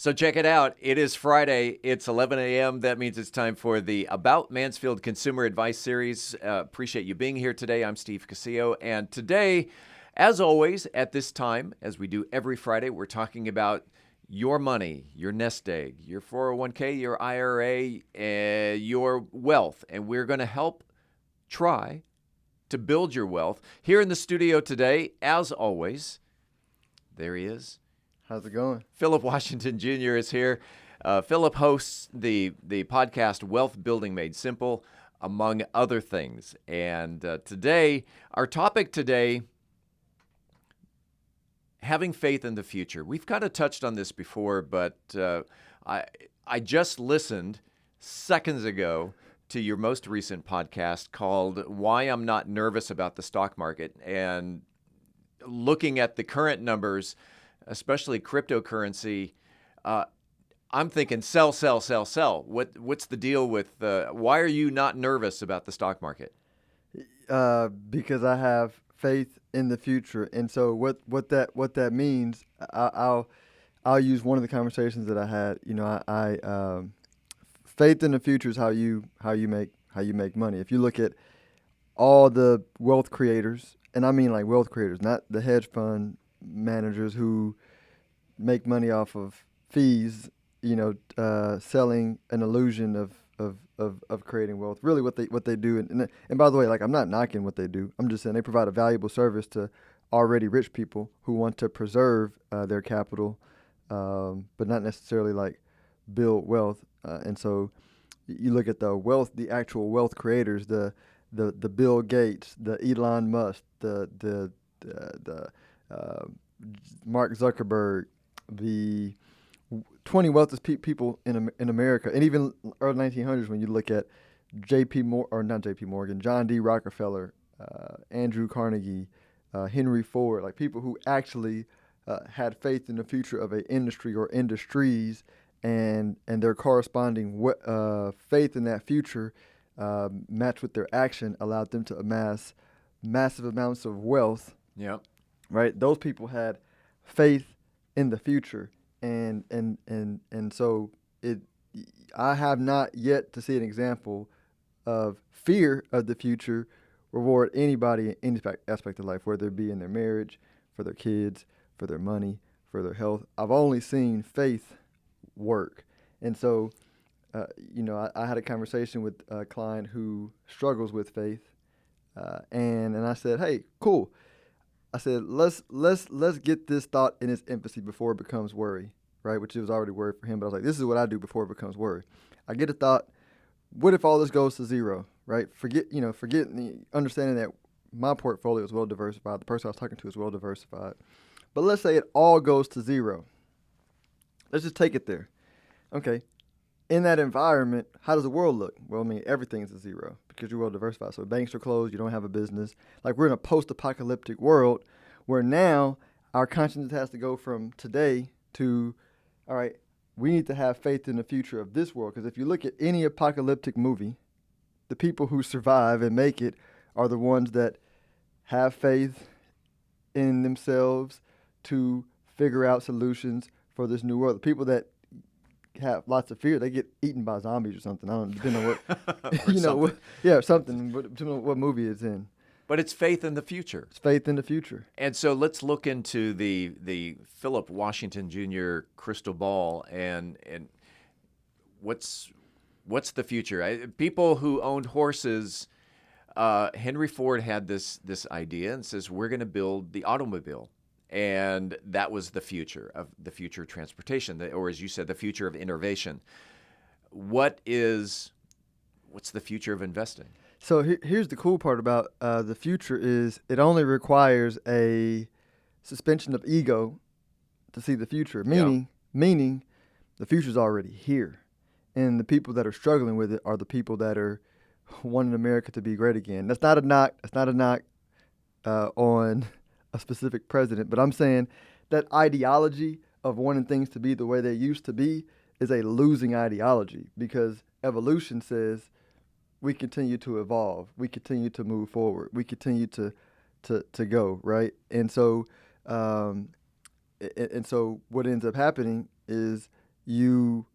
So check it out. It is Friday. It's 11 a.m. That means it's time for the About Mansfield Consumer Advice Series. Appreciate you being here today. I'm Steve Casillo. And today, as always, at this time, as we do every Friday, we're talking about your money, your nest egg, your 401k, your IRA, your wealth. And we're going to help try to build your wealth. Here in the studio today, as always, there he is. How's it going? Phillip Washington Jr. is here. Phillip hosts the podcast Wealth Building Made Simple, among other things. And today, our topic today, having faith in the future. We've kind of touched on this before, but I just listened seconds ago to your most recent podcast called Why I'm Not Nervous About the Stock Market. And looking at the current numbers, especially cryptocurrency, I'm thinking sell, sell, sell, sell. What's the deal with, why are you not nervous about the stock market? Because I have faith in the future, and so what that means, I'll use one of the conversations that I had. You know, I faith in the future is how you make money. If you look at all the wealth creators, and I mean like wealth creators, not the hedge fund managers who make money off of fees, selling an illusion of creating wealth. Really what they do, and by the way, like, I'm not knocking what they do. I'm just saying they provide a valuable service to already rich people who want to preserve their capital, but not necessarily like build wealth. And so you look at the actual wealth creators, the Bill Gates, the Elon Musk, the Mark Zuckerberg, the 20 wealthiest people in America, and even early 1900s when you look at John D Rockefeller, Andrew Carnegie, Henry Ford, like people who actually had faith in the future of an industry or industries, and their corresponding faith in that future matched with their action allowed them to amass massive amounts of wealth. Yep. Right, those people had faith in the future, and so I have not yet to see an example of fear of the future reward anybody in any aspect of life, whether it be in their marriage, for their kids, for their money, for their health. I've only seen faith work, and so I had a conversation with a client who struggles with faith, and I said, hey, cool. I said, let's get this thought in its infancy before it becomes worry, right? Which it was already worry for him, but I was like, this is what I do before it becomes worry. I get a thought, what if all this goes to zero, right? Forget the understanding that my portfolio is well diversified, the person I was talking to is well diversified. But let's say it all goes to zero. Let's just take it there. Okay. In that environment, how does the world look? Well, I mean, everything's a zero because you're well diversified. So banks are closed, you don't have a business. Like, we're in a post-apocalyptic world where now our consciousness has to go from today to, all right, we need to have faith in the future of this world. Because if you look at any apocalyptic movie, the people who survive and make it are the ones that have faith in themselves to figure out solutions for this new world. The people that have lots of fear, they get eaten by zombies or something. I don't know, depending on what, something, but depending on what movie it's in. But it's faith in the future. It's faith in the future. And so let's look into the Phillip Washington Jr. crystal ball and what's the future? People who owned horses, Henry Ford had this idea and says, we're going to build the automobile. And that was the future of transportation, or as you said, the future of innovation. What's the future of investing? So here's the cool part about the future is it only requires a suspension of ego to see the future, meaning the future's already here. And the people that are struggling with it are the people that are wanting America to be great again. That's not a knock. That's not a knock on a specific president, but I'm saying that ideology of wanting things to be the way they used to be is a losing ideology, because evolution says we continue to evolve, we continue to move forward, we continue to go, right? And so what ends up happening is you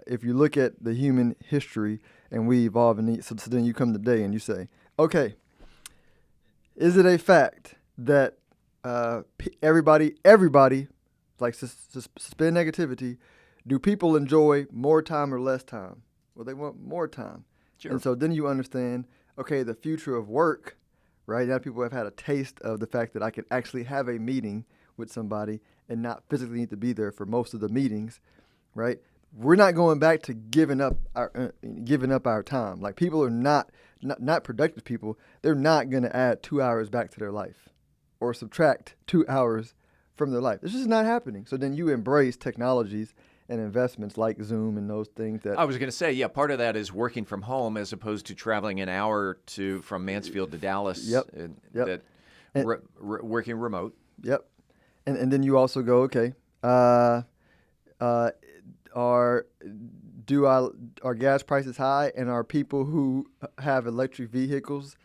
if you look at the human history and we evolve, and so then you come today and you say, okay, is it a fact that everybody, like suspend negativity, do people enjoy more time or less time? Well, they want more time. Sure. And so then you understand, okay, the future of work, right? Now people have had a taste of the fact that I can actually have a meeting with somebody and not physically need to be there for most of the meetings, right? We're not going back to giving up our time. Like people are not productive people. They're not going to add 2 hours back to their life or subtract 2 hours from their life. This is not happening. So then you embrace technologies and investments like Zoom and those things that I was going to say, yeah, part of that is working from home as opposed to traveling an hour from Mansfield to Dallas. Yep. Working remote. Yep. And then you also go, okay, are gas prices high, and are people who have electric vehicles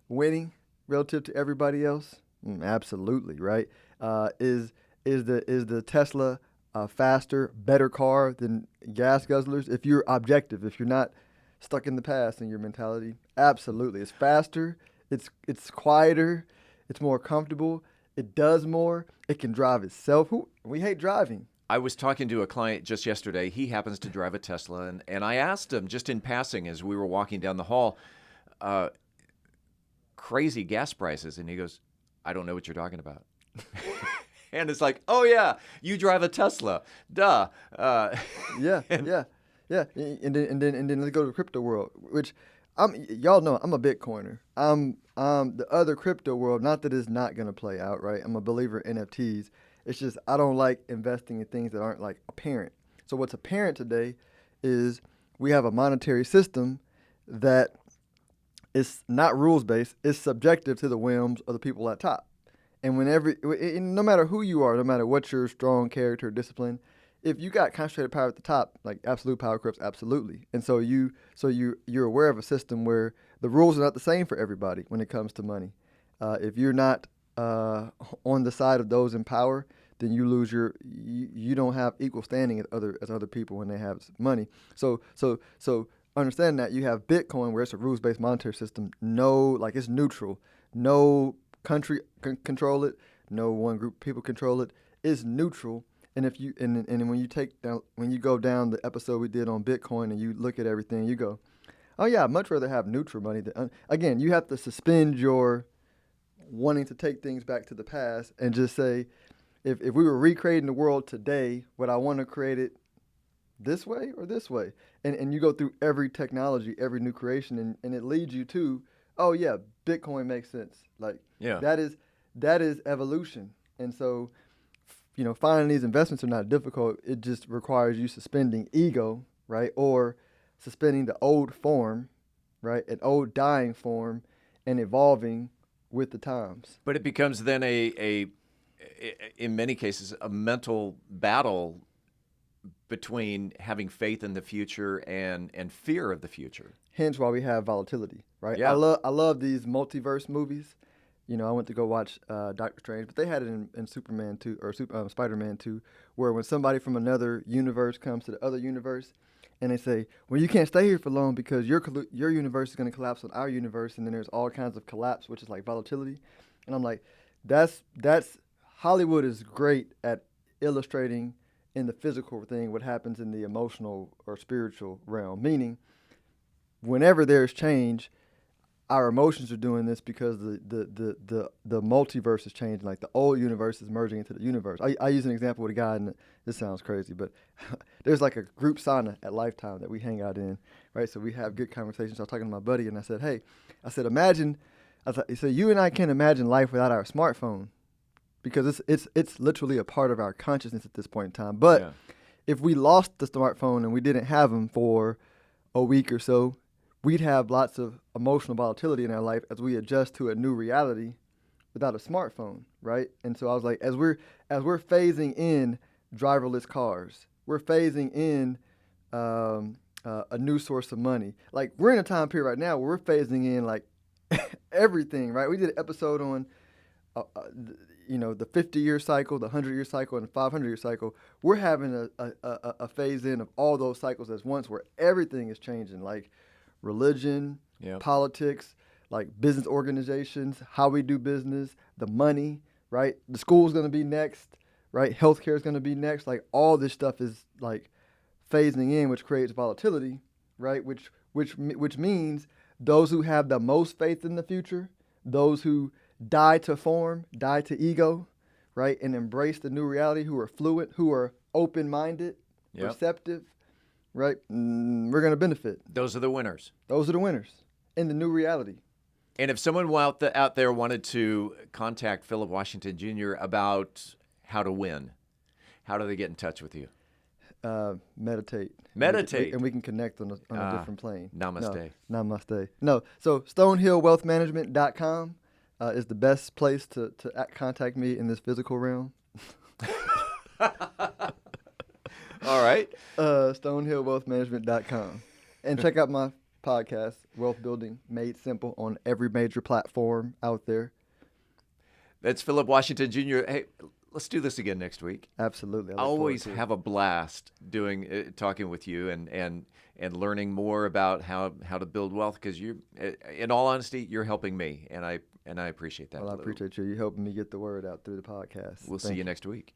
winning relative to everybody else? Absolutely, right? Is the Tesla a faster, better car than gas guzzlers? If you're objective, if you're not stuck in the past in your mentality, absolutely. It's faster, it's quieter, it's more comfortable, it does more, it can drive itself. We hate driving. I was talking to a client just yesterday. He happens to drive a Tesla, and I asked him just in passing as we were walking down the hall, crazy gas prices, and he goes, I don't know what you're talking about. And it's like, oh yeah, you drive a Tesla, duh. Yeah. And then let's go to the crypto world, which y'all know I'm a Bitcoiner. I'm the other crypto world. Not that it's not gonna play out, right? I'm a believer in NFTs. It's just I don't like investing in things that aren't like apparent. So what's apparent today is we have a monetary system that is not rules based. It's subjective to the whims of the people at top. And no matter who you are, no matter what your strong character or discipline, if you got concentrated power at the top, like absolute power corrupts absolutely. And so you're aware of a system where the rules are not the same for everybody when it comes to money. If you're not on the side of those in power, then you don't have equal standing as other people when they have money. So understand that you have Bitcoin where it's a rules-based monetary system. It's neutral. No country control it. No one group of people control it. It's neutral. And if you and when you go down the episode we did on Bitcoin and you look at everything, you go, oh yeah, I'd much rather have neutral money. Again, you have to suspend your wanting to take things back to the past and just say, if we were recreating the world today, would I want to create it this way or this way? And you go through every technology, every new creation, and it leads you to, oh yeah, Bitcoin makes sense. Like Yeah. that is evolution. And so, finding these investments are not difficult. It just requires you suspending ego, right? Or suspending the old form, right? An old dying form, and evolving with the times. But it becomes then in many cases, a mental battle between having faith in the future and fear of the future. Hence why we have Volatility, right? Yeah. I love these multiverse movies. I went to go watch Doctor Strange, but they had it in Superman 2 or Spider-Man 2, where when somebody from another universe comes to the other universe, and they say, well, you can't stay here for long because your universe is going to collapse on our universe, and then there's all kinds of collapse, which is like volatility. And I'm like, that's Hollywood is great at illustrating in the physical thing what happens in the emotional or spiritual realm. Meaning, whenever there's change, our emotions are doing this because the multiverse is changing. Like the old universe is merging into the universe. I use an example with a guy, and this sounds crazy, but there's like a group sauna at Lifetime that we hang out in, right? So we have good conversations. I was talking to my buddy, and I said, imagine, so you and I can't imagine life without our smartphone, because it's literally a part of our consciousness at this point in time. But if we lost the smartphone and we didn't have them for a week or so, we'd have lots of emotional volatility in our life as we adjust to a new reality without a smartphone, right? And so I was like, as we're phasing in driverless cars, we're phasing in a new source of money. Like we're in a time period right now where we're phasing in like everything, right? We did an episode on the 50-year cycle, the 100-year cycle, and the 500-year cycle, we're having a phase in of all those cycles at once where everything is changing, like religion, politics, like business organizations, how we do business, the money, right? The school's going to be next, right? Healthcare is going to be next. Like all this stuff is like phasing in, which creates volatility, right? Which means those who have the most faith in the future, those who die to form, die to ego, right? And embrace the new reality, who are fluid, who are open-minded, receptive, right? We're going to benefit. Those are the winners. Those are the winners in the new reality. And if someone out there wanted to contact Phillip Washington Jr. about how to win, how do they get in touch with you? Meditate. Meditate. And we can connect on a different plane. Namaste. No, namaste. No. So StonehillWealthManagement.com is the best place to contact me in this physical realm. All right. StonehillWealthManagement.com. And check out my podcast, Wealth Building Made Simple, on every major platform out there. That's Phillip Washington Jr. Hey, let's do this again next week. Absolutely. I always have a blast talking with you and learning more about how to build wealth, because you, in all honesty, you're helping me, and I appreciate that. Well, I appreciate you. You're helping me get the word out through the podcast. We'll see you next week.